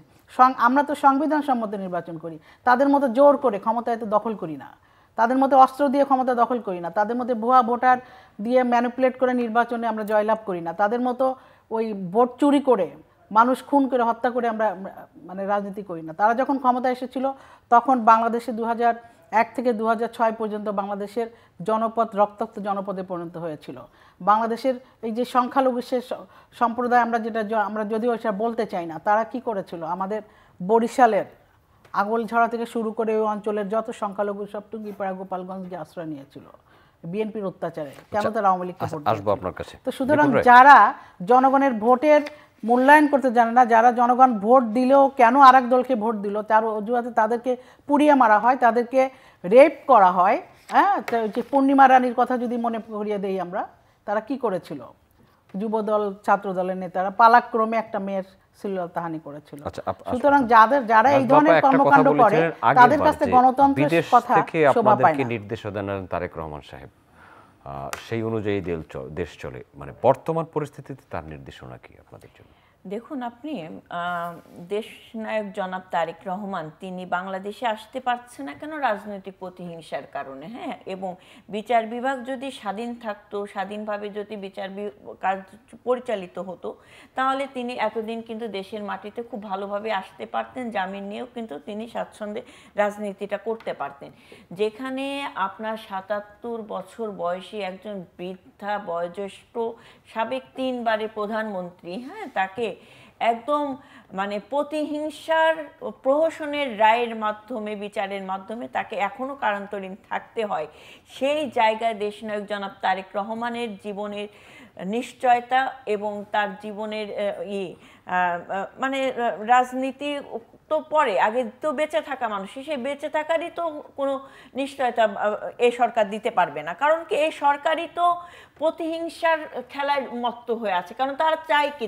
আমরা তো সংবিধান সম্মত নির্বাচন করি, তাদের মতো জোর করে ক্ষমতা এত দখল করি না, তাদের মধ্যে অস্ত্র দিয়ে ক্ষমতা দখল করি না, তাদের মধ্যে ভুয়া ভোটার দিয়ে ম্যানিপুলেট করে নির্বাচনে আমরা জয়লাভ করি না, তাদের মতো ওই ভোট চুরি করে মানুষ খুন করে হত্যা করে আমরা মানে রাজনীতি করি না। তারা যখন ক্ষমতা এসেছিল তখন বাংলাদেশে 2001 থেকে 2006 পর্যন্ত বাংলাদেশের জনপদ রক্তাক্ত জনপদে পরিণত হয়েছিল। বাংলাদেশের এই যে সংখ্যালঘু সম্প্রদায় আমরা যদিও সেটা বলতে চাই না, তারা কি করেছিল, আমাদের বরিশালের আগলঝড়া থেকে শুরু করে ওই অঞ্চলের যত সংখ্যালঘু সব টুঙ্গিপাড়া, গোপালগঞ্জকে আশ্রয় নিয়েছিল বিএনপির অত্যাচারে। কেন তারা আওয়ামী লীগকে ভোট দিয়েছিল? তো সুতরাং যারা জনগণের ভোটের মূল্যায়ন করতে জানে না, যারা জনগণ ভোট দিলেও কেন আরেক দলকে ভোট দিল তার অজুহাতে তাদেরকে পুড়িয়ে মারা হয়, তাদেরকে রেপ করা হয়। হ্যাঁ, তো যে পূর্ণিমা রানীর কথা যদি মনে করিয়ে দেই আমরা, তারা কি করেছিল, যুবদল ছাত্র দলের নেতারা পালাক্রমে একটা মেয়ের শ্লীলতাহানি করেছিল। সুতরাং যারা এই ধরনের কর্মকাণ্ড করে তাদের কাছে গণতন্ত্রের কথা শোভা পায় না। নির্দেশনা দেন তারেক রহমান সাহেব, সেই অনুযায়ী দেশ চলে, মানে বর্তমান পরিস্থিতিতে তার নির্দেশনা কি আপনাদের জন্য? দেখুন, আপনি দেশনায়ক জনাব তারেক রহমান তিনি বাংলাদেশে আসতে পারছে না কেন? রাজনৈতিক প্রতিহিংসার কারণে। হ্যাঁ, এবং বিচার বিভাগ যদি স্বাধীন থাকতো, স্বাধীনভাবে যদি বিচার কাজ পরিচালিত হতো, তাহলে তিনি এতদিন কিন্তু দেশের মাটিতে খুব ভালোভাবে আসতে পারতেন, জামিন নিয়েও কিন্তু তিনি স্বাচ্ছন্দ্যে রাজনীতিটা করতে পারতেন। যেখানে আপনার ৭৭ বছর বয়সী একজন বৃদ্ধা বয়োজ্যেষ্ঠ সাবেক 3 বারের প্রধানমন্ত্রী, হ্যাঁ, তাকে একদম মানে প্রতিহিংসার প্রহসনের রায়ের মাধ্যমে, বিচারের মাধ্যমে তাকে এখনো কারান্তরীণ থাকতে হয়। সেই জায়গায় দেশনায়ক জনাব তারেক রহমানের জীবনের নিশ্চয়তা এবং তার জীবনের মানে রাজনীতি তো পরে, আগে তো বেঁচে থাকা মানুষ, সেই বেঁচে থাকারই তো কোনো নিশ্চয়তা এই সরকার দিতে পারবে না। কারণ কি, এই সরকারই তো প্রতিহিংসার খেলায় মত্ত হয়ে আছে। কারণ তারা চায় কি,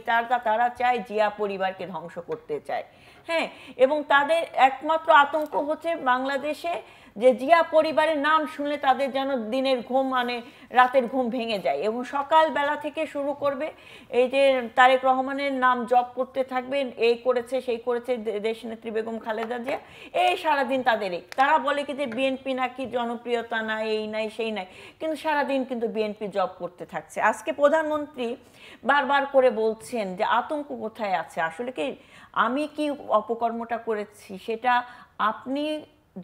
তারা চায় জিয়া পরিবারকে ধ্বংস করতে চায়। হ্যাঁ, এবং তাদের একমাত্র আতঙ্ক হচ্ছে বাংলাদেশে যে জিয়া পরিবারের নাম শুনলে তাদের যেন দিনের ঘুম মানে রাতের ঘুম ভেঙে যায়, এবং সকালবেলা থেকে শুরু করবে এই যে তারেক রহমানের নাম জপ করতে থাকবেন, এই করেছে সেই করেছে দেশনেত্রী বেগম খালেদা জিয়া, এই সারাদিন তারা বলে কি যে বিএনপি নাকি জনপ্রিয়তা নাই, এই নাই সেই নাই, কিন্তু সারাদিন কিন্তু বিএনপি জব করতে থাকছে। আজকে প্রধানমন্ত্রী বারবার করে বলছেন যে আতঙ্ক কোথায় আছে। আসলে কি, আমি কি অপকর্মটা করেছি সেটা আপনি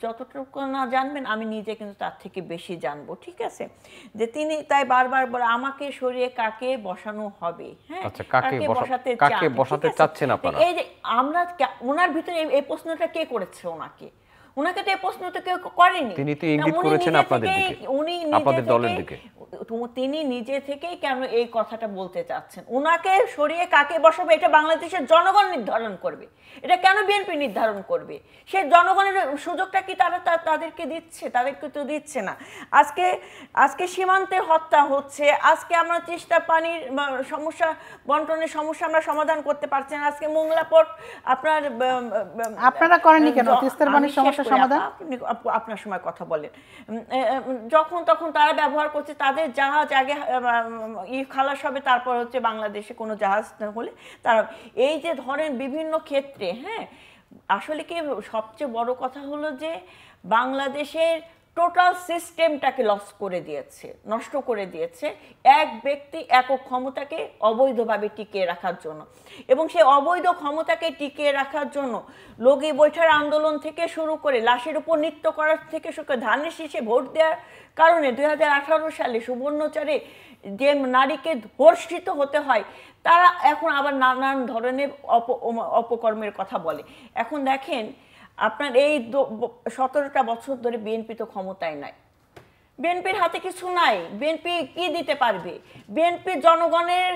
যতটুকু না জানবেন, আমি নিজে কিন্তু তার থেকে বেশি জানবো। ঠিক আছে, যে তিনি তাই বারবার বলে আমাকে সরিয়ে কাকে বসানো হবে। হ্যাঁ, কাকে বসাতে চাচ্ছেন আপনারা? এই যে আমরা ওনার ভিতরে এই প্রশ্নটা কে করেছে ওনাকে তো এই প্রশ্ন তো কেউ করেনি। তিনি তো ইঙ্গিত করেছেন আপনাদের দিকে, আপনাদের দলের দিকে। তিনি নিজে থেকেই কেন এই কথাটা বলতে চাচ্ছেন? ওনাকে সরিয়ে কাকে বসাবে এটা বাংলাদেশের জনগণ নির্ধারণ করবে। এটা কেন বিএনপি নির্ধারণ করবে? সেই জনগণের সুযোগটা কি তাদেরকে দিচ্ছে? তাদেরকে তো দিচ্ছে না। আজকে সীমান্তে হত্যা হচ্ছে, আজকে আমরা তিস্তা পানির সমস্যা, বন্টনের সমস্যা আমরা সমাধান করতে পারছি না। আজকে মোংলা পোর্ট আপনারা করেননি কেন তিস্তার পানির সমস্যা সমাধান? আপনার সময় কথা বলেন, যখন তখন তারা ব্যবহার করছে, তাদের জাহাজ আগে খালাস হবে, তারপর হচ্ছে বাংলাদেশে কোনো জাহাজ হলে তারা এই যে ধরেন বিভিন্ন ক্ষেত্রে। হ্যাঁ, আসলে কি সবচেয়ে বড় কথা হলো যে বাংলাদেশের টোটাল সিস্টেমটাকে লস করে দিয়েছে, নষ্ট করে দিয়েছে এক ব্যক্তি একক ক্ষমতাকে অবৈধভাবে টিকিয়ে রাখার জন্য। এবং সেই অবৈধ ক্ষমতাকে টিকিয়ে রাখার জন্য লগি বৈঠার আন্দোলন থেকে শুরু করে লাশের উপর নৃত্য করার থেকে শুরু করে ধানের শীষে ভোট দেওয়ার কারণে 2018 সালে সুবর্ণচরে যে নারীকে ধর্ষিত হতে হয়, তারা এখন আবার নানান ধরনের অপকর্মের কথা বলে। এখন দেখেন, আপনার এই 17টা বছর ধরে বিএনপি তো ক্ষমতায় নাই, বিএনপির হাতে কিছু নাই। বিএনপি কি দিতে পারবে? বিএনপি জনগণের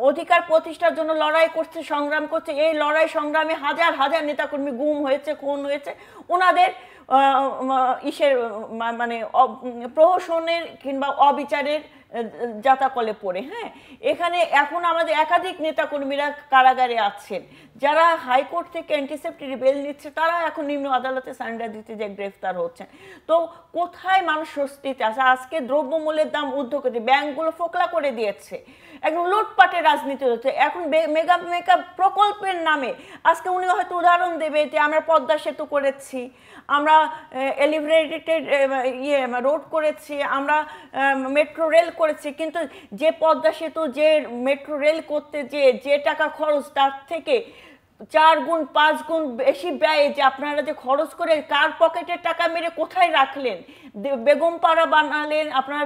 অধিকার প্রতিষ্ঠার জন্য লড়াই করছে, সংগ্রাম করছে। এই লড়াই সংগ্রামে হাজার হাজার নেতাকর্মী গুম হয়েছে, খুন হয়েছে, ওনাদের মানে প্রহসনের কিংবা অবিচারের জাতাকলে পড়ে। হ্যাঁ, এখানে এখন আমাদের একাধিক নেতাকর্মীরা কারাগারে আছেন, যারা হাইকোর্ট থেকে অ্যান্টিসেপ্টিভ বেল নিচ্ছে, তারা এখন নিম্ন আদালতে সারেন্ডার দিতে যে গ্রেফতার হচ্ছেন। তো কোথায় মানুষ স্বস্তিতে আছে? আজকে দ্রব্যমূল্যের দাম ঊর্ধ্ব করে, ব্যাংকগুলো ফোকলা করে দিয়েছে, একদম লুটপাটের রাজনীতি হচ্ছে। এখন মেগা প্রকল্পের নামে আজকে উনি হয়তো উদাহরণ দেবে যে আমরা পদ্মা সেতু করেছি, আমরা এলিভেটেড রোড করেছি, আমরা মেট্রো রেল করেছি, কিন্তু যে পদ্মা সেতু, যে মেট্রো রেল করতে যে টাকা খরচ, তার থেকে 4 গুণ 5 গুণ বেশি ব্যয় যে আপনারা যে খরচ করে কার পকেটের টাকা মেরে কোথায় রাখলেন? বেগমপাড়া বানালেন, আপনারা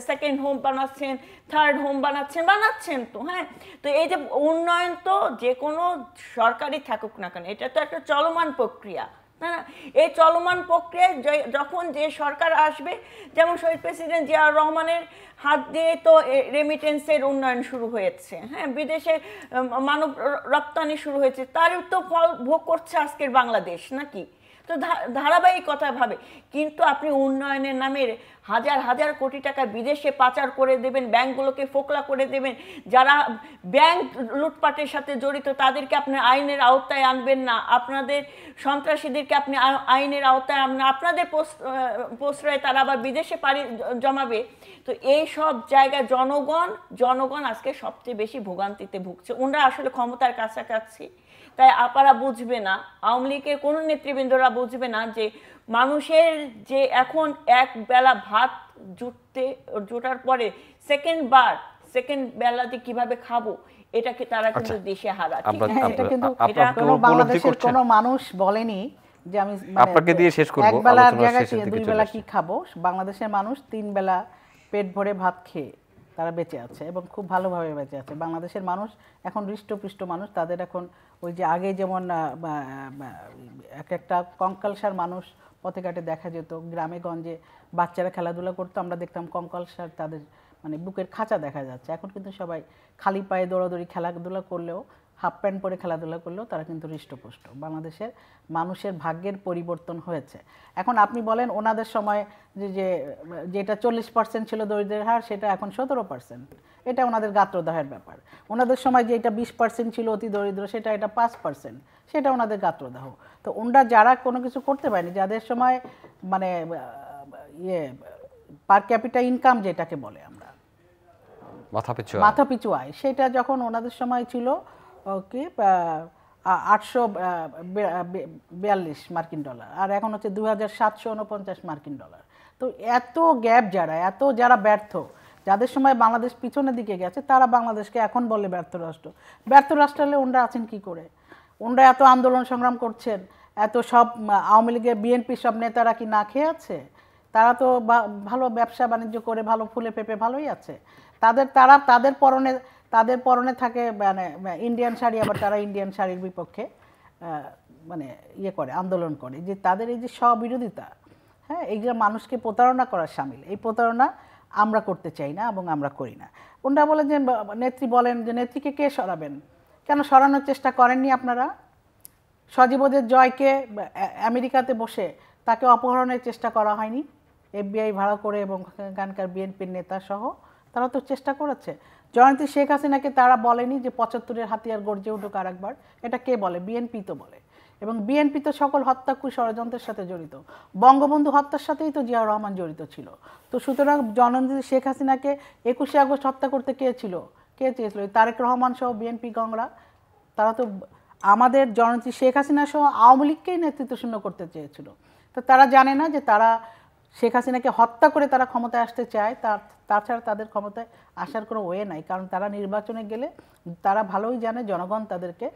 সেকেন্ড হোম বানাচ্ছেন, থার্ড হোম বানাচ্ছেন তো। হ্যাঁ, তো এই যে উন্নয়ন তো যে কোনো সরকারি থাকুক না কেন, এটা তো একটা চলমান প্রক্রিয়া। না না, এই চলমান প্রক্রিয়ায় যখন যে সরকার আসবে, যেমন শহীদ প্রেসিডেন্ট জিয়াউর রহমানের হাত দিয়ে তো রেমিটেন্সের উন্নয়ন শুরু হয়েছে, হ্যাঁ, বিদেশে মানব রপ্তানি শুরু হয়েছে, তারও তো ফল ভোগ করছে আজকের বাংলাদেশ নাকি? তো ধারাবাহিকতা ভাবে, কিন্তু আপনি উন্নয়নের নামে হাজার হাজার কোটি টাকা বিদেশে পাচার করে দেবেন, ব্যাংকগুলোকে ফোকলা করে দেবেন, যারা ব্যাংক লুটপাটের সাথে জড়িত তাদেরকে আপনি আইনের আওতায় আনবেন না, আপনাদের সন্ত্রাসীদেরকে আপনি আইনের আওতায় আনবেন না, আপনাদের প্রশ্রয়ে তারা আবার বিদেশে পাড়ি জমাবে। তো এই সব জায়গায় জনগণ আজকে সবচেয়ে বেশি ভোগান্তিতে ভুগছে। ওনারা আসলে ক্ষমতার কাছাকাছি, তাই আপারা বুঝবে না, আওয়ামী লীগের কোনো নেতৃবৃন্দরা বুঝবে না যে মানুষের যে এখন এক বেলা ভাত জোটার পরে সেকেন্ড বেলাতে কিভাবে খাবো, এটাকে তারা কিন্তু দেশে হারা। এটা কিন্তু কোনো বাংলাদেশের কোনো মানুষ বলেনি যে আমি আপনাকে দিয়ে শেষ করব, এক বেলার জায়গায় দুই বেলা কি খাবো। বাংলাদেশের মানুষ 3 বেলা পেট ভরে ভাত খেয়ে তারা বেঁচে আছে এবং খুব ভালোভাবে বেঁচে আছে। বাংলাদেশের মানুষ এখন হৃষ্টপুষ্ট মানুষ, তাদের এখন ওই যে আগে যেমন এক একটা কঙ্কালসার মানুষ পথে ঘাটে দেখা যেত, গ্রামে গঞ্জে বাচ্চারা খেলাধুলা করতো, আমরা দেখতাম কঙ্কালসার তাদের মানে বুকের খাঁচা দেখা যাচ্ছে। এখন কিন্তু সবাই খালি পায়ে দৌড়াদৌড়ি খেলাধুলা করলেও, হাফ প্যান্ট পরে খেলাধুলা করলেও তারা কিন্তু হৃষ্টপুষ্ট। বাংলাদেশের মানুষের ভাগ্যের পরিবর্তন হয়েছে। এখন আপনি বলেন ওনাদের সময় যেটা 40% ছিল দরিদ্রের হার, সেটা এখন 17%। এটা ওনাদের গাত্রদাহের ব্যাপার। ওনাদের সময় যেটা 20% ছিল অতি দরিদ্র, সেটা এটা 5%, সেটা ওনাদের গাত্রদাহ। তো ওনারা যারা কোনো কিছু করতে পারেনি, যাদের সময় মানে পার ক্যাপিটা ইনকাম যেটাকে বলে আমরা মাথাপিছু আয়, সেটা যখন ওনাদের সময় ছিল কি 842 মার্কিন ডলার, আর এখন হচ্ছে 2749 মার্কিন ডলার। তো এত গ্যাপ, যারা ব্যর্থ, যাদের সময় বাংলাদেশ পিছনের দিকে গেছে, তারা বাংলাদেশকে এখন বলে ব্যর্থ রাষ্ট্র হলে ওনারা আছেন কি করে? ওনারা এত আন্দোলন সংগ্রাম করছেন, এত সব আওয়ামী লীগের বিএনপি সব নেতারা কি না খেয়ে আছে? তারা তো ভালো ব্যবসা বাণিজ্য করে ভালো ফুলে পেঁপে ভালোই আছে। তাদের পরনে থাকে মানে ইন্ডিয়ান শাড়ি, আবার তারা ইন্ডিয়ান শাড়ির বিপক্ষে মানে করে আন্দোলন করে, যে তাদের এই যে স্ববিরোধিতা, হ্যাঁ, এইগুলো মানুষকে প্রতারণা করার শামিল। এই প্রতারণা আমরা করতে চাই না এবং আমরা করি না। ওনারা বলে যে নেত্রী বলেন যে নেত্রীকে কে সরাবেন, কেন সরানোর চেষ্টা করেননি আপনারা? সজীবদের জয়কে আমেরিকাতে বসে তাকে অপহরণের চেষ্টা করা হয়নি? FBI ভাড়া করে এবং এখানকার বিএনপির নেতা সহ তারা তো চেষ্টা করেছে। জয়ন্তী শেখ হাসিনাকে তারা বলেনি যে 75-এর হাতিয়ার গর্জে উঠুক আরেকবার? এটা কে বলে? বিএনপি তো বলে। এবং বিএনপি তো সকল হত্যাকুশ ষড়যন্ত্রের সাথে জড়িত। বঙ্গবন্ধু হত্যার সাথেই তো জিয়াউর রহমান জড়িত ছিল। তো সুতরাং জননেত্রী শেখ হাসিনাকে 21শে আগস্ট হত্যা করতে কে চেয়েছিল? তারেক রহমান সহ বিএনপি গংরা, তারা তো আমাদের জননেত্রী শেখ হাসিনা সহ আওয়ামী লীগকেই নেতৃত্ব শূন্য করতে চেয়েছিল। তো তারা জানে না যে তারা শেখ হাসিনাকে হত্যা করে তারা ক্ষমতায় আসতে চায়, তাছাড়া তাদের ক্ষমতায় আসার কোনো ওয়ে নাই। কারণ তারা নির্বাচনে গেলে তারা ভালোই জানে জনগণ তাদেরকে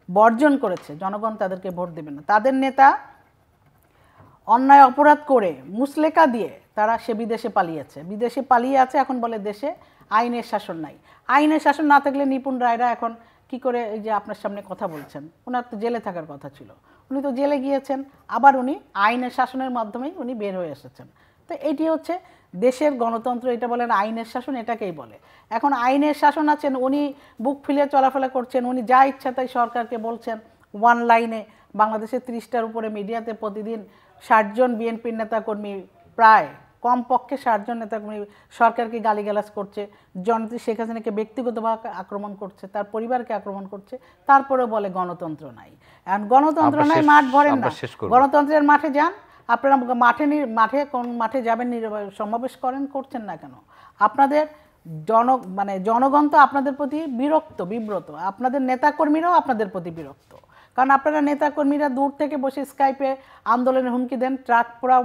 বর্জন করেছে, জনগণ তাদেরকে ভোট দেবে না। তাদের নেতা অন্যায় অপরাধ করে মুসলেকা দিয়ে তারা বিদেশে পালিয়ে আছে। এখন বলে দেশে আইনের শাসন নাই। আইনের শাসন না থাকলে নিপুণ রায়রা এখন কি করে এই যে আপনার সামনে কথা বলছেন? ওনার তো জেলে থাকার কথা ছিল, উনি তো জেলে গিয়েছেন, আবার উনি আইনের শাসনের মাধ্যমেই উনি বের হয়ে এসেছেন। তো এটি হচ্ছে দেশের গণতন্ত্র, এটা বলেন আইনের শাসন, এটাকেই বলে। এখন আইনের শাসন আছেন, উনি বুক ফুলিয়ে চলাফেরা করছেন, উনি যা ইচ্ছা তাই সরকারকে বলছেন। ওয়ান লাইনে বাংলাদেশের 30টার উপরে মিডিয়াতে প্রতিদিন 60 জন বিএনপির নেতাকর্মী, প্রায় কমপক্ষে 60 জন নেতাকর্মী সরকারকে গালিগালাজ করছে, জননেত্রী শেখ হাসিনাকে ব্যক্তিগতভাবে আক্রমণ করছে, তার পরিবারকে আক্রমণ করছে, তারপরে বলে গণতন্ত্র নাই। এখন গণতন্ত্র নাই, মাঠ ভরেন না। গণতন্ত্রের মাঠে যান আপনারা, কোন মাঠে যাবেন? সমাবেশ করছেন না কেন? আপনাদের জনগণ তো আপনাদের প্রতি বিব্রত, আপনাদের নেতাকর্মীরাও আপনাদের প্রতি বিরক্ত। কারণ আপনারা নেতাকর্মীরা দূর থেকে বসে স্কাইপে আন্দোলনের হুমকি দেন, ট্রাক পোড়াও,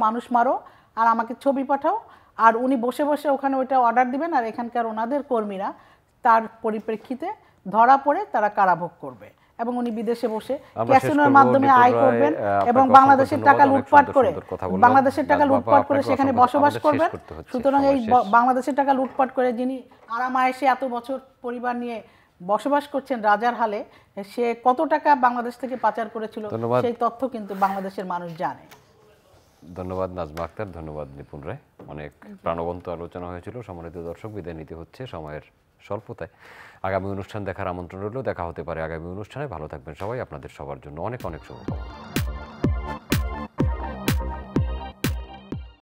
মানুষ মারো, আর আমাকে ছবি পাঠাও, আর উনি বসে বসে ওখানে ওইটা অর্ডার দিবেন, আর এখানকার ওনাদের কর্মীরা তার পরিপ্রেক্ষিতে ধরা পড়ে তারা কারাভোগ করবে, এবং উনি বিদেশে বসে ক্যাসিনোর মাধ্যমে আয় করবেন এবং বাংলাদেশের টাকা লুটপাট করে সেখানে বসবাস করবেন। সুতরাং এই বাংলাদেশের টাকা লুটপাট করে যিনি আরামায়েশে এত বছর পরিবার নিয়ে বসবাস করছেন রাজার হালে, সে কত টাকা বাংলাদেশ থেকে পাচার করেছিল ধন্যবাদ। সেই তথ্য কিন্তু বাংলাদেশের মানুষ জানে। ধন্যবাদ নাজমা আক্তার, ধন্যবাদ নিপুণ রায়। অনেক প্রাণবন্ত আলোচনা হয়েছিল। সম্মানিত দর্শক, বিদায় নিতে হচ্ছে সময়ের স্বল্পতায়। আগামী অনুষ্ঠান দেখার আমন্ত্রণ রইল। দেখা হতে পারে আগামী অনুষ্ঠানে। ভালো থাকবেন সবাই। আপনাদের সবার জন্য অনেক অনেক শুভকামনা।